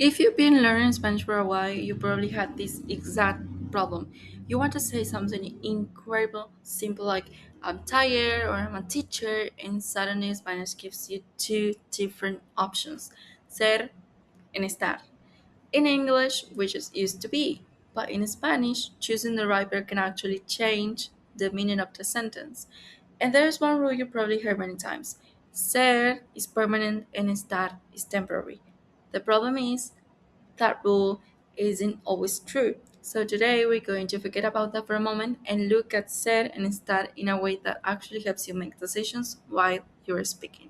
If you've been learning Spanish for a while, you probably had this exact problem. You want to say something incredible, simple like I'm tired or I'm a teacher, and suddenly Spanish gives you two different options ser and estar. In English, we just used to be, but in Spanish, choosing the right verb can actually change the meaning of the sentence. And there's one rule you probably heard many times ser is permanent and estar is temporary. The problem is that rule isn't always true. So today we're going to forget about that for a moment and look at ser and estar in a way that actually helps you make decisions while you're speaking.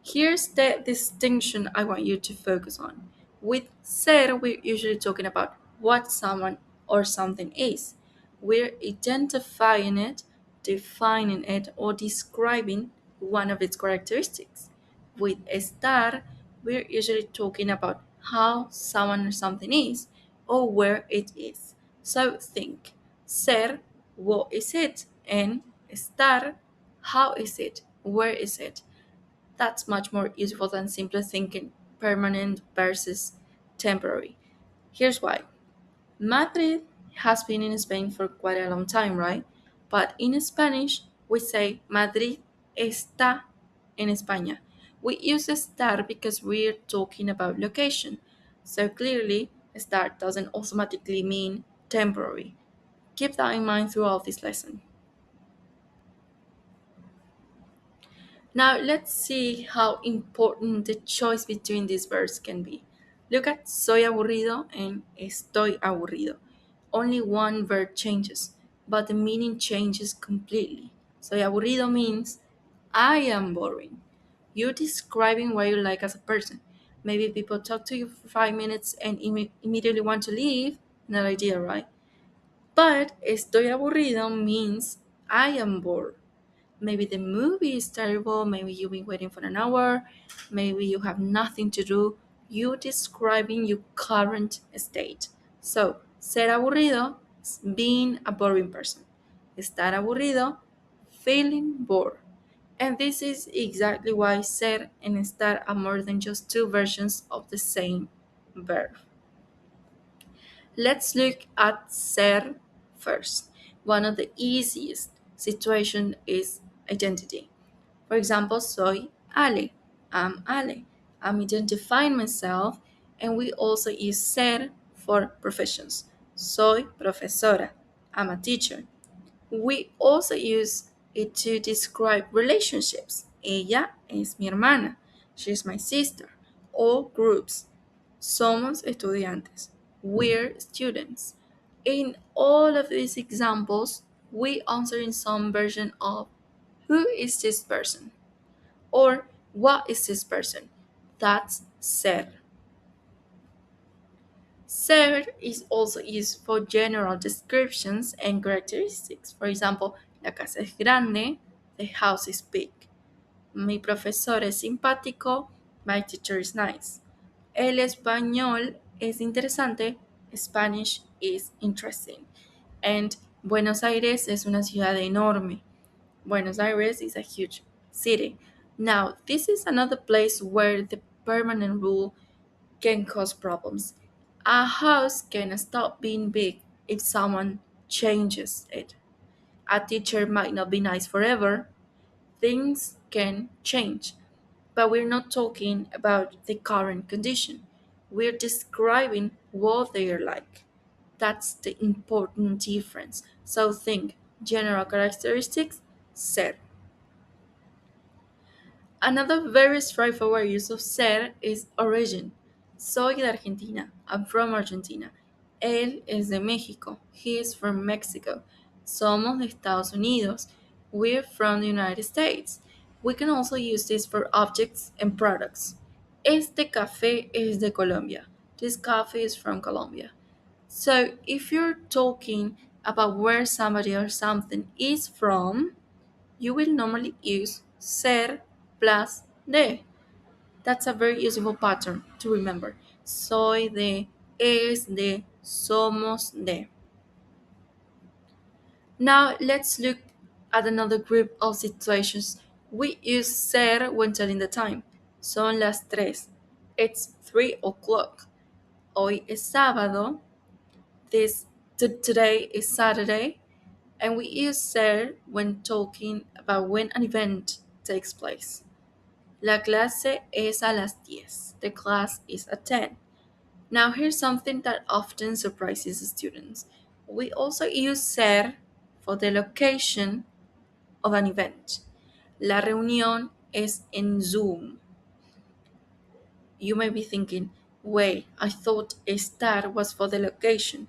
Here's the distinction I want you to focus on. With ser, we're usually talking about what someone or something is. We're identifying it, defining it, or describing one of its characteristics. With estar, we're usually talking about how someone or something is or where it is. So think ser, what is it? And estar, how is it? Where is it? That's much more useful than simply thinking permanent versus temporary. Here's why. Madrid has been in Spain for quite a long time, right? But in Spanish, we say Madrid está en España. We use estar because we're talking about location. So clearly, estar doesn't automatically mean temporary. Keep that in mind throughout this lesson. Now let's see how important the choice between these verbs can be. Look at soy aburrido and estoy aburrido. Only one verb changes, but the meaning changes completely. Soy aburrido means I am boring. You're describing what you like as a person. Maybe people talk to you for 5 minutes and immediately want to leave. Not ideal, right? But estoy aburrido means I am bored. Maybe the movie is terrible, maybe you've been waiting for an hour, maybe you have nothing to do. You describing your current state. So, ser aburrido is being a boring person. Estar aburrido, feeling bored. And this is exactly why ser and estar are more than just two versions of the same verb. Let's look at ser first. One of the easiest situation is identity. For example, soy Ale. I'm Ale. I'm identifying myself, and we also use ser for professions. Soy profesora. I'm a teacher. We also use it to describe relationships. Ella es mi hermana. She's my sister. Or groups. Somos estudiantes. We're students. In all of these examples, we answer in some version of who is this person? Or what is this person? That's ser. Ser is also used for general descriptions and characteristics. For example, la casa es grande, the house is big. Mi profesor es simpático, my teacher is nice. El español es interesante, Spanish is interesting. And Buenos Aires es una ciudad enorme. Buenos Aires is a huge city. Now, this is another place where the permanent rule can cause problems. A house can stop being big if someone changes it. A teacher might not be nice forever. Things can change, but we're not talking about the current condition. We're describing what they are like. That's the important difference. So think general characteristics, ser. Another very straightforward use of ser is origin. Soy de Argentina. I'm from Argentina. Él es de México. He is from Mexico. Somos de Estados Unidos. We're from the United States. We can also use this for objects and products. Este café es de Colombia. This coffee is from Colombia. So if you're talking about where somebody or something is from, you will normally use ser plus de. That's a very useful pattern to remember. Soy de, es de, somos de. Now let's look at another group of situations. We use ser when telling the time. Son las tres. It's 3 o'clock. Hoy es sábado. Today is Saturday. And we use ser when talking about when an event takes place. La clase es a las 10. The class is at 10. Now, here's something that often surprises students. We also use ser for the location of an event. La reunión es en Zoom. You may be thinking, wait, I thought estar was for the location.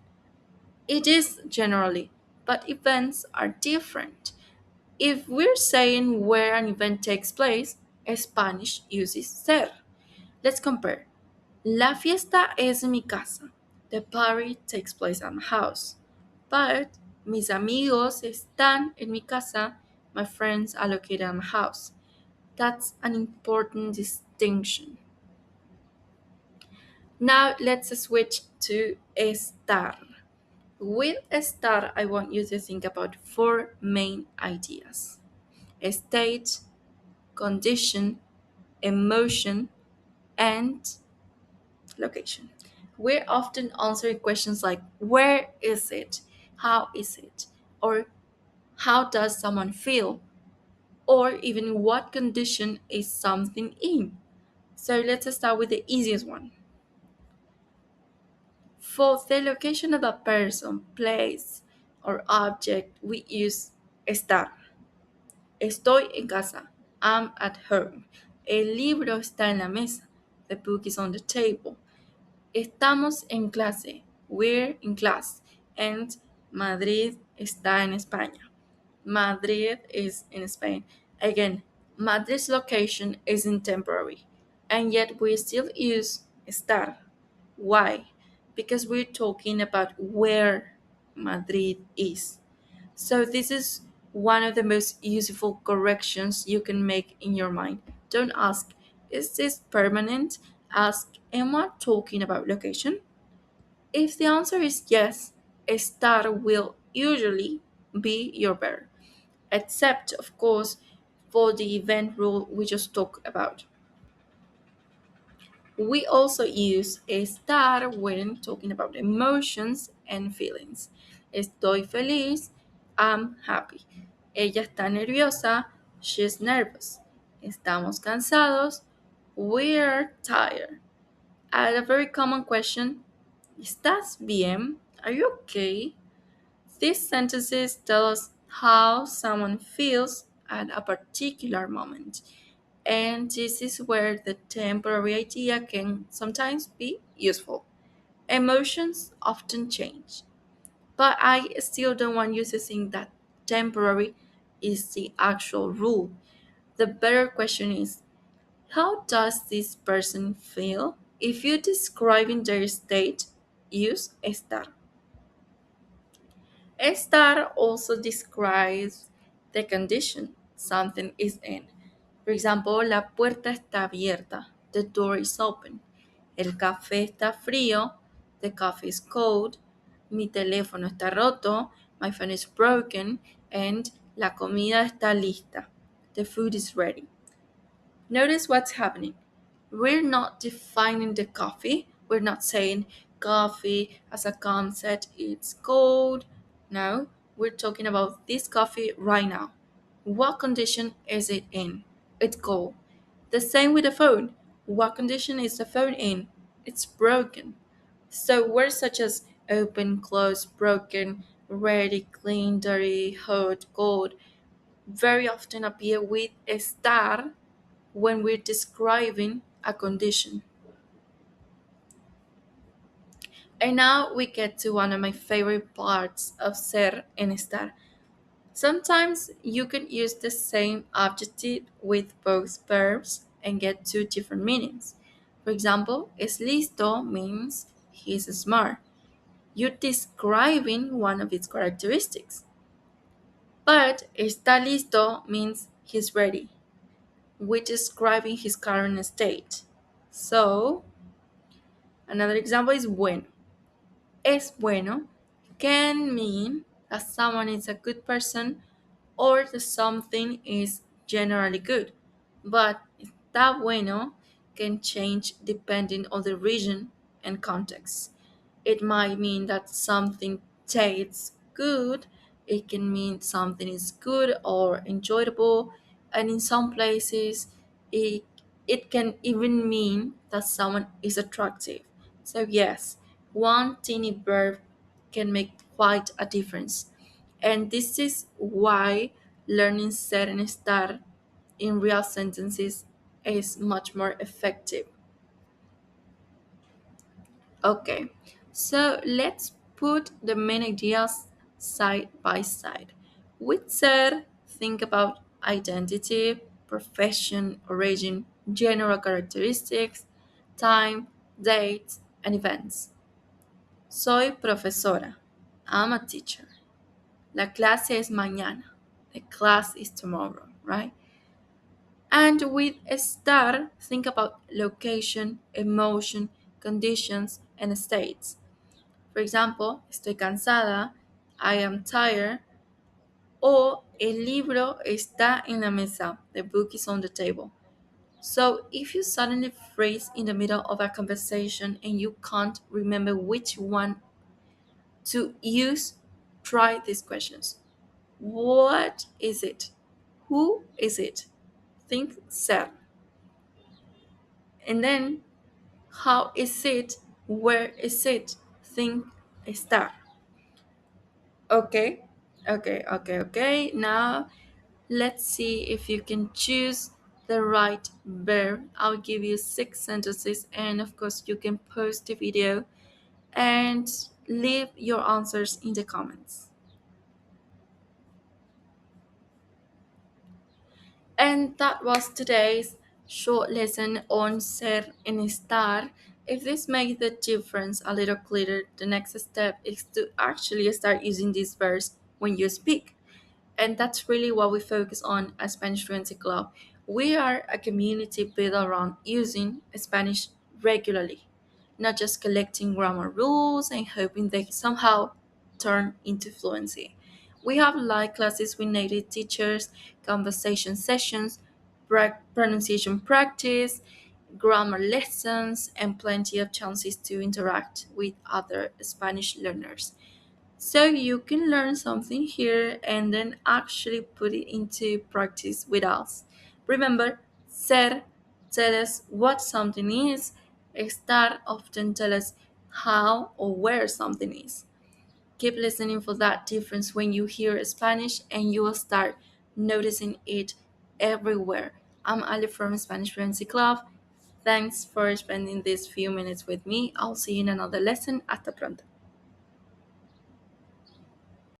It is generally, but events are different. If we're saying where an event takes place, Spanish uses ser. Let's compare. La fiesta es en mi casa. The party takes place at my house. But mis amigos están en mi casa. My friends are located at my house. That's an important distinction. Now let's switch to estar. With estar, I want you to think about four main ideas: state, condition, emotion, and location. We're often answering questions like where is it? How is it? Or how does someone feel? Or even what condition is something in? So let's start with the easiest one. For the location of a person, place, or object, we use estar. Estoy en casa. I'm at home. El libro está en la mesa. The book is on the table. Estamos en clase. We're in class. And Madrid está en España. Madrid is in Spain. Again, Madrid's location isn't temporary, and yet we still use estar. Why? Because we're talking about where Madrid is. So this is one of the most useful corrections you can make in your mind. Don't ask, is this permanent? Ask, am I talking about location? If the answer is yes, estar will usually be your verb, except, of course, for the event rule we just talked about. We also use estar when talking about emotions and feelings. Estoy feliz, I'm happy. Ella está nerviosa, she's nervous. Estamos cansados, we're tired. And a very common question, ¿estás bien? Are you okay? These sentences tell us how someone feels at a particular moment. And this is where the temporary idea can sometimes be useful. Emotions often change, but I still don't want you to think that temporary is the actual rule. The better question is, how does this person feel? If you're describing their state, use estar. Estar also describes the condition something is in. For example, la puerta está abierta. The door is open. El café está frío. The coffee is cold. Mi teléfono está roto. My phone is broken. And la comida está lista. The food is ready. Notice what's happening. We're not defining the coffee. We're not saying coffee as a concept, it's cold. No, we're talking about this coffee right now. What condition is it in? It's cold. The same with the phone. What condition is the phone in? It's broken. So words such as open, close, broken, ready, clean, dirty, hot, cold very often appear with estar when we're describing a condition. And now we get to one of my favorite parts of ser and estar. Sometimes you can use the same adjective with both verbs and get two different meanings. For example, es listo means he's smart. You're describing one of its characteristics. But está listo means he's ready. We're describing his current state. So, another example is bueno. Es bueno can mean that someone is a good person or that something is generally good. But está bueno can change depending on the region and context. It might mean that something tastes good, it can mean something is good or enjoyable, and in some places, it, it can even mean that someone is attractive. So, yes, one teeny verb can make quite a difference. And this is why learning ser and estar in real sentences is much more effective. Okay, so let's put the main ideas side by side. With ser, think about identity, profession, origin, general characteristics, time, dates, and events. Soy profesora. I'm a teacher. La clase es mañana. The class is tomorrow, right? And with estar, think about location, emotion, conditions, and states. For example, estoy cansada, I am tired, o el libro está en la mesa, the book is on the table. So if you suddenly freeze in the middle of a conversation and you can't remember which one to use, try these questions. What is it? Who is it? Think ser. And then, how is it? Where is it? Think estar. Okay, okay. Now, let's see if you can choose the right verb. I'll give you 6 sentences, and of course, you can post the video and leave your answers in the comments. And that was today's short lesson on ser and estar. If this made the difference a little clearer, the next step is to actually start using these verbs when you speak. And that's really what we focus on at Spanish Fluency Club. We are a community built around using Spanish regularly, not just collecting grammar rules and hoping they somehow turn into fluency. We have live classes with native teachers, conversation sessions, pronunciation practice, grammar lessons, and plenty of chances to interact with other Spanish learners. So you can learn something here and then actually put it into practice with us. Remember, ser tell us what something is, estar often tell us how or where something is. Keep listening for that difference when you hear Spanish and you will start noticing it everywhere. I'm Ali from Spanish Fluency Club. Thanks for spending these few minutes with me. I'll see you in another lesson. Hasta pronto.